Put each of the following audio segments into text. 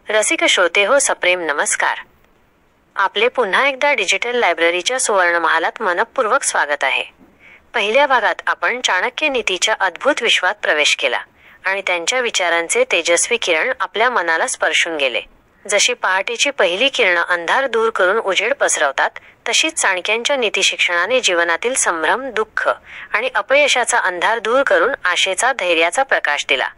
रसिक श्रोते हो, सप्रेम नमस्कार. आपले पुन्हा एकदा डिजिटल लायब्ररीच्या सुवर्णमहालात मनपूर्वक स्वागत आहे. पहिल्या भागात आपण चाणक्य नीतीच्या अद्भुत विश्वात प्रवेश केला आणि त्यांच्या विचारांचे तेजस्वी किरण आपल्या मनाला स्पर्शून गेले. जशी पहाटेची पहिली किरणं अंधार दूर करून उजेड पसरवतात, तशीच चाणक्यांच्या नीतिशिक्षणाने जीवनातील संभ्रम, दुःख आणि अपयशाचा अंधार दूर करून आशेचा, धैर्याचा प्रकाश दिला.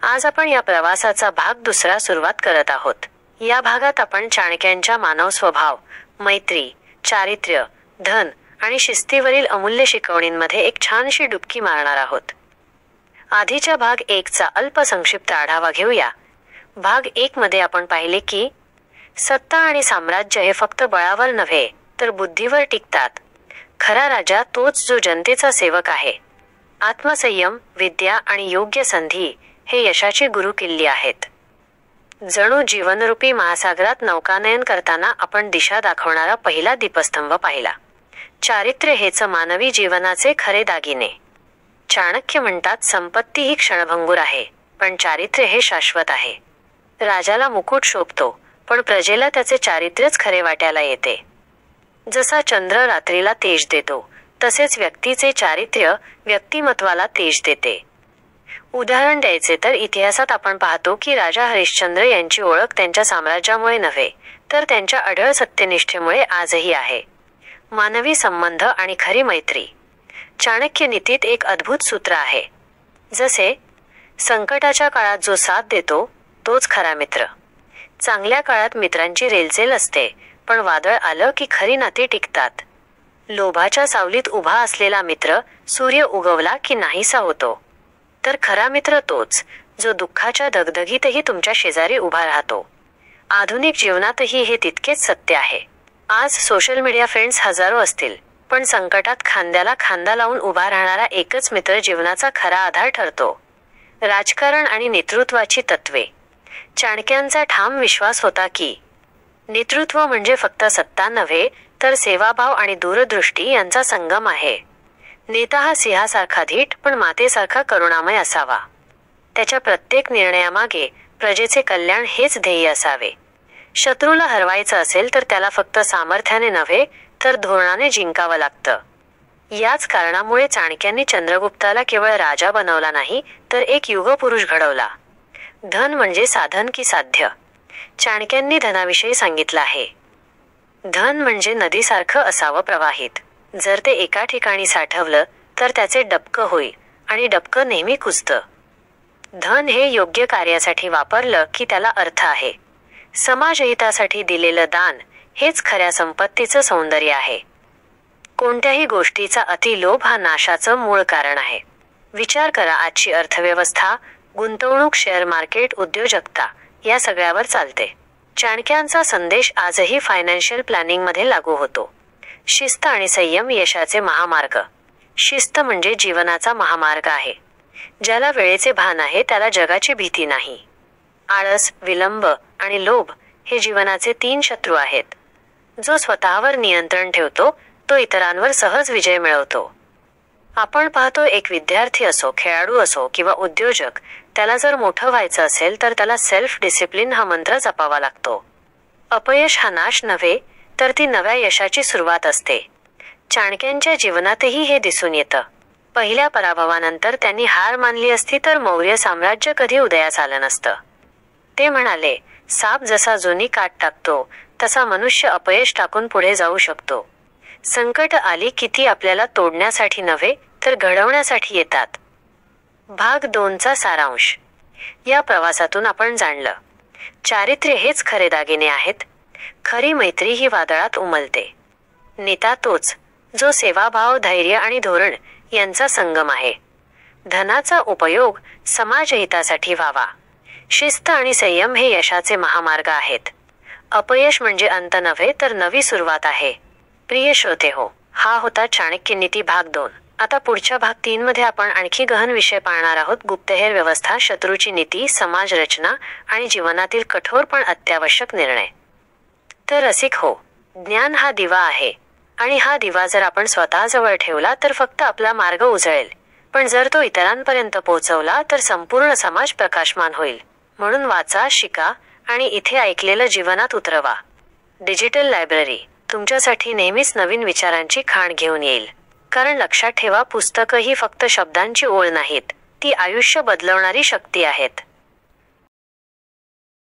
आज आपण या प्रवासाचा भाग दुसरा सुरुवात करत आहोत. या भागात आपण चाणक्यांच्या मानव स्वभाव, मैत्री, चारित्र्य, धन आणि शिस्तीवरील अमूल्य शिकवणींमध्ये एक छानशी डुबकी मारणार आहोत. आधीच्या भाग 1चा अल्प संक्षिप्त आढावा घेऊया. भाग 1 मध्ये आपण पाहिले की सत्ता आणि साम्राज्य हे फक्त बळावर नव्हे तर बुद्धीवर टिकतात. खरा राजा तोच जो जनतेचा सेवक आहे. आत्मसंयम, विद्या आणि योग्य संधी हे यशाची गुरुकिल्ली आहेत. जणू जीवनरूपी महासागरात नौकानयन करताना आपण दिशा दाखवणारा पहिला दीपस्तंभ पाहिला. चारित्र्य हेच मानवी जीवनाचे खरे दागिने. चाणक्य म्हणतात, संपत्ती ही क्षणभंगूर आहे, पण चारित्र्य हे शाश्वत आहे. राजाला मुकुट शोभतो, पण प्रजेला त्याचे चारित्र्यच खरे वाट्याला येते. जसा चंद्र रात्रीला तेज देतो, तसेच व्यक्तीचे चारित्र्य व्यक्तिमत्वाला तेज देते. उदाहरण द्यायचे तर इतिहासात आपण पाहतो की राजा हरिश्चंद्र यांची ओळख त्यांच्या साम्राज्यामुळे नव्हे तर त्यांच्या अढळ सत्यनिष्ठेमुळे आजही आहे. मानवी संबंध आणि खरी मैत्री. चाणक्य नीतीत एक अद्भुत सूत्र आहे. जसे संकटाच्या काळात जो साथ देतो तोच खरा मित्र. चांगल्या काळात मित्रांची रेलचेल असते, पण वादळ आलं की खरी नाती टिकतात. लोभाच्या सावलीत उभा असलेला मित्र सूर्य उगवला की नाहीसा होतो, तर खरा मित्र तोच जो दुःखाच्या दगदगीतही तुमच्या शेजारी उभा राहतो. आधुनिक जीवनातही हे तितकेच सत्य आहे. आज सोशल मीडिया फ्रेंड्स हजारो असतील, पण संकटात खांद्याला खांदा लावून उभा राहणारा एकच मित्र जीवनाचा खरा आधार ठरतो. राजकारण आणि नेतृत्वाची तत्वे. चाणक्यांचा ठाम विश्वास होता की नेतृत्व म्हणजे फक्त सत्ता नव्हे तर सेवाभाव आणि दूरदृष्टी यांचा संगम आहे. नेता हा सिंहासारखा धीट पण मातेसारखा करुणामय असावा. त्याच्या प्रत्येक निर्णयामागे प्रजेचे कल्याण हेच ध्येय असावे. शत्रूला हरवायचं असेल तर त्याला फक्त सामर्थ्याने नव्हे तर धोरणाने जिंकावं लागतं. याच कारणामुळे चाणक्यांनी चंद्रगुप्ताला केवळ राजा बनवला नाही तर एक युगपुरुष घडवला. धन म्हणजे साधन की साध्य. चाणक्यांनी धनाविषयी सांगितलं आहे, धन म्हणजे नदीसारखं असावं प्रवाहित. जर ते एका ठिकाणी साठवलं तर त्याचे डबकं होईल आणि डबकं नेहमी कुजतं. धन हे योग्य कार्यासाठी वापरलं की त्याला अर्थ आहे. समाजहितासाठी दिलेलं दान हेच खऱ्या संपत्तीचं सौंदर्य आहे. कोणत्याही गोष्टीचा अतिलोभ हा नाशाचं मूळ कारण आहे. विचार करा, आजची अर्थव्यवस्था, गुंतवणूक, शेअर मार्केट, उद्योजकता या सगळ्यावर चालते. चाणक्यांचा संदेश आजही फायनान्शियल प्लॅनिंगमध्ये लागू होतो. शिस्त आणि संयम यशाचे महामार्ग. शिस्त म्हणजे जीवनाचा महामार्ग आहे. ज्याला वेळेचे भान आहे त्याला जगाची भीती नाही. आळस, विलंब आणि लोभ हे जीवनाचे 3 शत्रू आहेत. जो स्वतःवर नियंत्रण ठेवतो तो इतरांवर सहज विजय मिळवतो. आपण पाहतो, एक विद्यार्थी असो, खेळाडू असो किंवा उद्योजक, त्याला जर मोठं व्हायचं असेल तर त्याला सेल्फ डिसिप्लिन हा मंत्र जपावा लागतो. अपयश हा नाश नव्हे तर ती नव्या यशाची सुरुवात असते. चाणक्यांच्या जीवनातही हे दिसून येतं. पहिल्या पराभवानंतर त्यांनी हार मानली असती तर मौर्य साम्राज्य कधी उदयास आलं नसतं. ते म्हणाले, साप जसा जुनी काट टाकतो तसा मनुष्य अपयश टाकून पुढे जाऊ शकतो. संकट आली की ती आपल्याला तोडण्यासाठी नव्हे तर घडवण्यासाठी येतात. भाग 2चा सारांश. या प्रवासातून आपण जाणलं, चारित्र्य हेच खरे दागिने आहेत. खरी मैत्री ही वादळात उमलते. नेता तोच जो सेवाभाव, धैर्य आणि धोरण यांचा संगम आहे. धनाचा उपयोग समाजहितासाठी व्हावा. शिस्त आणि संयम हे यशाचे महामार्ग आहेत. अपयश म्हणजे अंत नव्हे तर नवी सुरुवात आहे. प्रिय श्रोते हो, हा होता चाणक्य नीती भाग 2. आता पुढच्या भाग 3 मध्ये आपण आणखी गहन विषय पाहणार आहोत. गुप्तहेर व्यवस्था, शत्रूची नीती, समाज रचना आणि जीवनातील कठोर पण अत्यावश्यक निर्णय. तर रसिक हो, ज्ञान हा दिवा आहे आणि हा दिवा जर आपण स्वतःजवळ ठेवला तर फक्त आपला मार्ग उजळेल, पण जर तो इतरांपर्यंत पोहोचवला तर संपूर्ण समाज प्रकाशमान होईल. म्हणून वाचा, शिका आणि इथे ऐकलेलं जीवनात उतरवा. डिजिटल लायब्ररी तुमच्यासाठी नेहमीच नवीन विचारांची खाण घेऊन येईल. कारण लक्षात ठेवा, पुस्तकं ही फक्त शब्दांची ओळ नाहीत, ती आयुष्य बदलवणारी शक्ती आहेत.